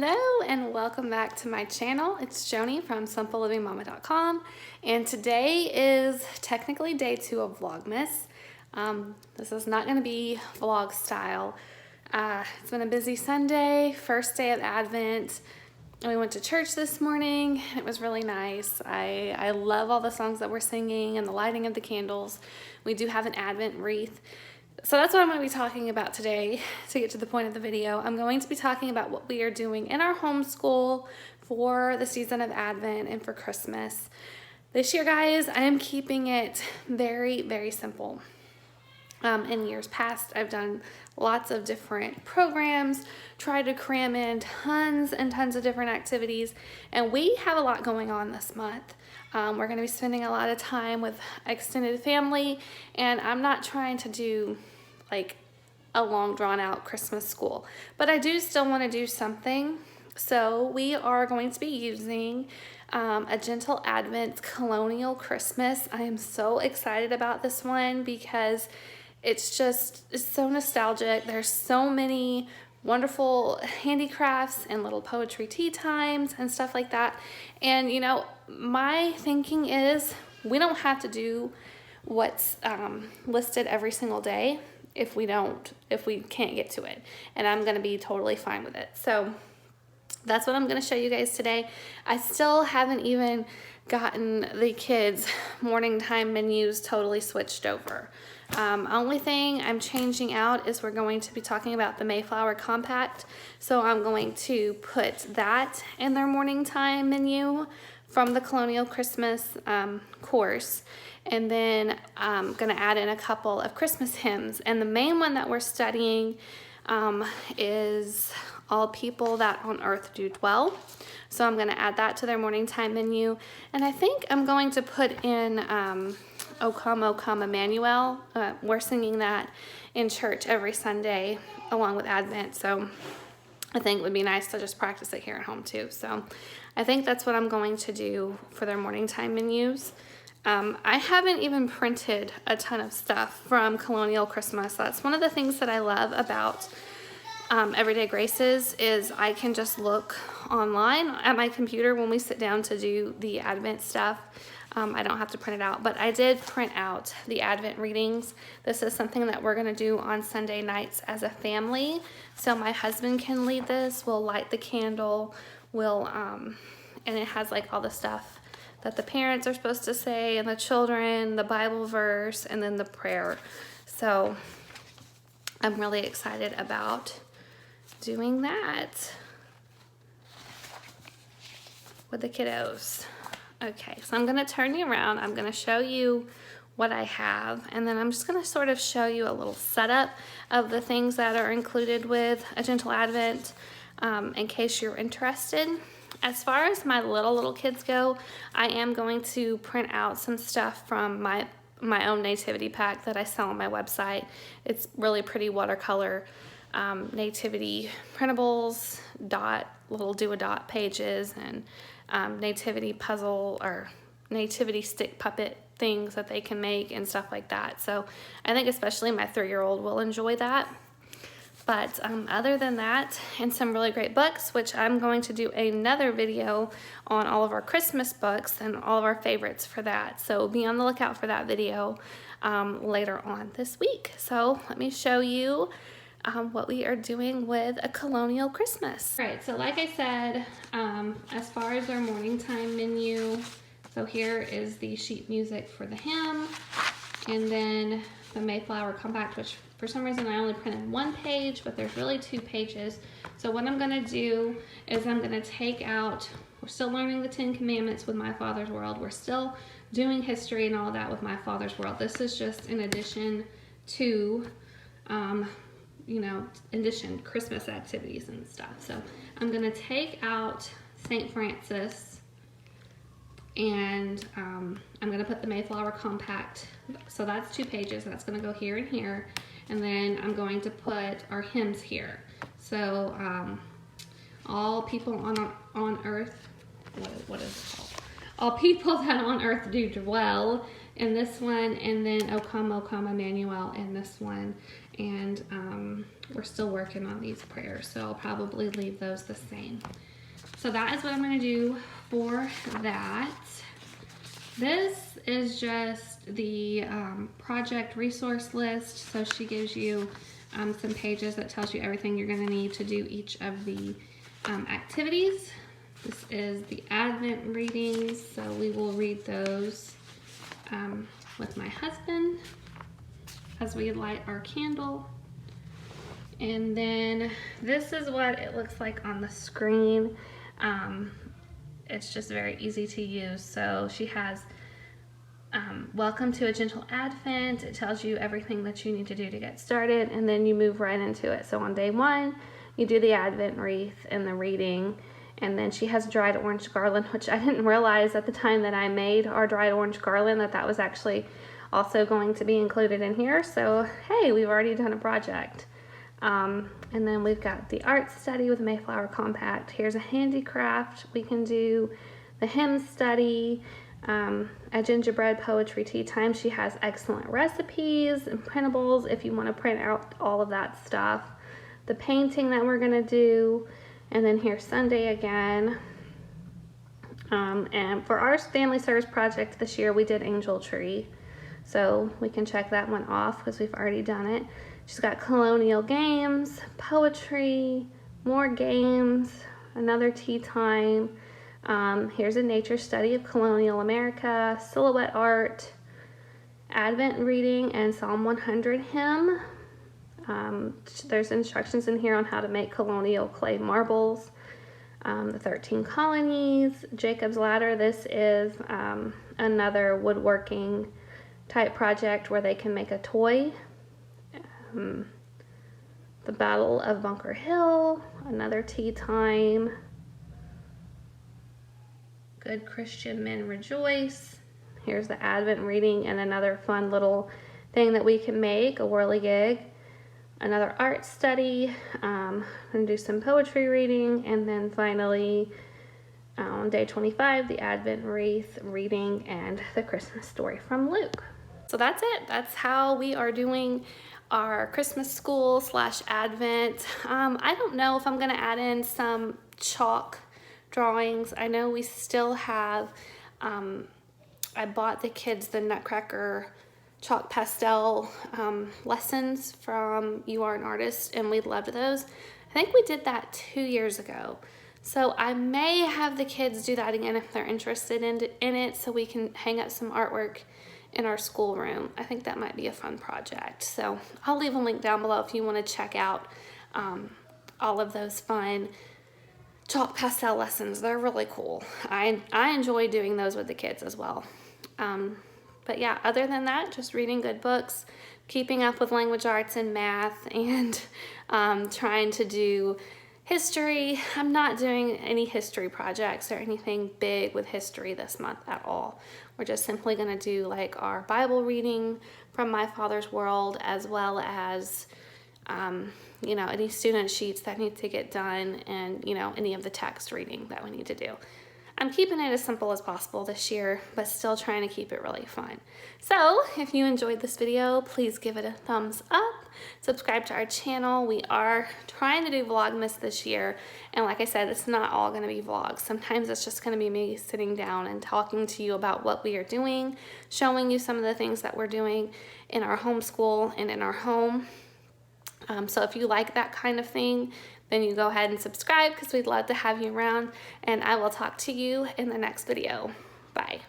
Hello and welcome back to my channel. It's Joanie from simplelivingmama.com, and today is technically day 2 of Vlogmas. This is not going to be vlog style. It's been a busy Sunday, first day of Advent. We went to church this morning. It was really nice. I love all the songs that we're singing and the lighting of the candles. We do have an Advent wreath. So that's what I'm going to be talking about today. To get to the point of the video, I'm going to be talking about what we are doing in our homeschool for the season of Advent and for Christmas. This year, guys, I am keeping it very, very simple. In years past, I've done lots of different programs, tried to cram in tons and tons of different activities, and we have a lot going on this month. We're going to be spending a lot of time with extended family, and I'm not trying to do like a long drawn out Christmas school, but I do still want to do something. So we are going to be using a Gentle Advent Colonial Christmas. I am so excited about this one because it's so nostalgic. There's so many wonderful handicrafts and little poetry tea times and stuff like that. And you know, my thinking is we don't have to do what's listed every single day if we can't get to it. And I'm going to be totally fine with it. So that's what I'm going to show you guys today. I still haven't even gotten the kids' morning time menus totally switched over. Only thing I'm changing out is we're going to be talking about the Mayflower Compact. So I'm going to put that in their morning time menu from the Colonial Christmas course. And then I'm going to add in a couple of Christmas hymns. And the main one that we're studying is All People That on Earth Do Dwell. So I'm going to add that to their morning time menu. And I think I'm going to put in O Come, Emmanuel. We're singing that in church every Sunday along with Advent. So I think it would be nice to just practice it here at home too. So I think that's what I'm going to do for their morning time menus. I haven't even printed a ton of stuff from Colonial Christmas. That's one of the things that I love about Everyday Graces is I can just look online at my computer when we sit down to do the Advent stuff. I don't have to print it out, but I did print out the Advent readings. This is something that we're going to do on Sunday nights as a family. So my husband can lead this. We'll light the candle. And it has like all the stuff that the parents are supposed to say and the children, the Bible verse, and then the prayer. So I'm really excited about doing that with the kiddos. Okay, so I'm going to turn you around. I'm going to show you what I have, and then I'm just going to sort of show you a little setup of the things that are included with a Gentle Advent in case you're interested. As far as my little kids go, I am going to print out some stuff from my own nativity pack that I sell on my website. It's really pretty watercolor nativity printables, little do-a-dot pages, and nativity puzzle or nativity stick puppet things that they can make and stuff like that. So I think especially my 3-year-old will enjoy that. But other than that, and some really great books, which I'm going to do another video on all of our Christmas books and all of our favorites for that. So be on the lookout for that video later on this week. So let me show you what we are doing with a Colonial Christmas. All right, so like I said, as far as our morning time menu, so here is the sheet music for the hymn, and then the Mayflower Compact, which for some reason I only printed 1 page, but there's really 2 pages. So what I'm gonna do is I'm gonna take out, we're still learning the 10 Commandments with My Father's World. We're still doing history and all that with My Father's World. This is just in addition to, Christmas activities and stuff. So I'm gonna take out St. Francis, and I'm gonna put the Mayflower Compact. So that's 2 pages. That's gonna go here and here. And then I'm going to put our hymns here. So all people on earth, what is it called? All People That on Earth Do Dwell in this one, and then O Come, O Come, Emmanuel in this one. And we're still working on these prayers, so I'll probably leave those the same. So that is what I'm going to do for that. This is just the project resource list. So she gives you some pages that tells you everything you're going to need to do each of the activities. This is the Advent readings, so we will read those with my husband as we light our candle. And then this is what it looks like on the screen. It's just very easy to use. So she has Welcome to a Gentle Advent. It tells you everything that you need to do to get started, and then you move right into it. So on day 1, you do the Advent wreath and the reading, and then she has dried orange garland, which I didn't realize at the time that I made our dried orange garland that was actually also going to be included in here. So hey, we've already done a project. And then we've got the art study with Mayflower Compact. Here's a handicraft. We can do the hymn study, a gingerbread poetry tea time. She has excellent recipes and printables if you want to print out all of that stuff. The painting that we're going to do, and then here's Sunday again. And for our family service project this year, we did Angel Tree. So we can check that one off because we've already done it. She's got colonial games, poetry, more games, another tea time. Here's a nature study of colonial America, silhouette art, Advent reading, and Psalm 100 hymn. There's instructions in here on how to make colonial clay marbles. The 13 colonies, Jacob's Ladder. This is another woodworking type project where they can make a toy. The Battle of Bunker Hill, another tea time. Good Christian Men Rejoice. Here's the Advent reading and another fun little thing that we can make, a whirligig. Another art study. I'm going to do some poetry reading, and then finally on day 25, the Advent wreath reading and the Christmas story from Luke. So that's it. That's how we are doing our Christmas school / Advent. I don't know if I'm going to add in some chalk drawings. I know we still have, I bought the kids the Nutcracker chalk pastel lessons from You Are an Artist, and we loved those. I think we did that 2 years ago. So I may have the kids do that again if they're interested in it, so we can hang up some artwork in our schoolroom. I think that might be a fun project. So I'll leave a link down below if you want to check out all of those fun chalk pastel lessons. They're really cool. I enjoy doing those with the kids as well. But yeah, other than that, just reading good books, keeping up with language arts and math, and trying to do history. I'm not doing any history projects or anything big with history this month at all. We're just simply going to do like our Bible reading from My Father's World, as well as you know, any student sheets that need to get done, and you know, any of the text reading that we need to do. I'm keeping it as simple as possible this year, but still trying to keep it really fun. So if you enjoyed this video, please give it a thumbs up. Subscribe to our channel. We are trying to do Vlogmas this year. And like I said, it's not all going to be vlogs. Sometimes it's just going to be me sitting down and talking to you about what we are doing, showing you some of the things that we're doing in our homeschool and in our home. So if you like that kind of thing, then you go ahead and subscribe, because we'd love to have you around, and I will talk to you in the next video. Bye.